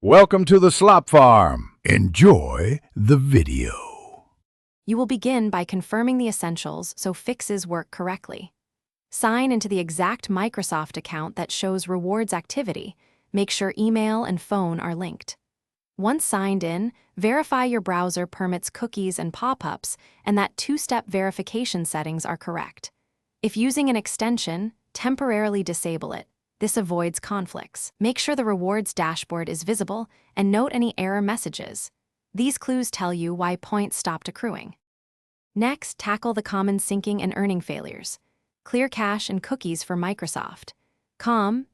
Welcome to the Slop Farm. Enjoy the video. You will begin by confirming the essentials so fixes work correctly. Sign into the exact Microsoft account that shows rewards activity. Make sure email and phone are linked. Once signed in, verify your browser permits cookies and pop-ups and that two-step verification settings are correct. If using an extension, temporarily disable it. This avoids conflicts. Make sure the rewards dashboard is visible and note any error messages. These clues tell you why points stopped accruing. Next, tackle the common syncing and earning failures. Clear cache and cookies for Microsoft.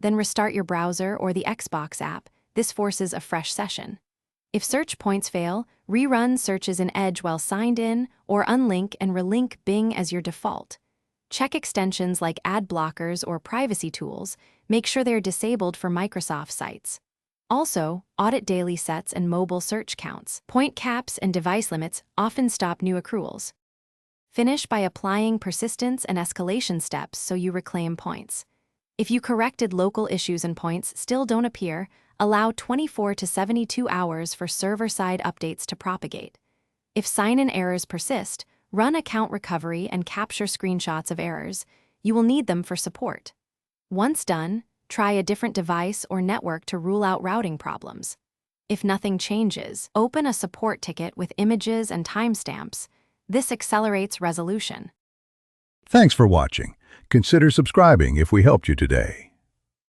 Then restart your browser or the Xbox app. This forces a fresh session. If search points fail, rerun searches in Edge while signed in or unlink and relink Bing as your default. Check extensions like ad blockers or privacy tools. Make sure they're disabled for Microsoft sites. Also, audit daily sets and mobile search counts. Point caps and device limits often stop new accruals. Finish by applying persistence and escalation steps so you reclaim points. If you corrected local issues and points still don't appear, allow 24 to 72 hours for server-side updates to propagate. If sign-in errors persist, run account recovery and capture screenshots of errors. You will need them for support. Once done, try a different device or network to rule out routing problems. If nothing changes, open a support ticket with images and timestamps. This accelerates resolution. Thanks for watching. Consider subscribing if we helped you today.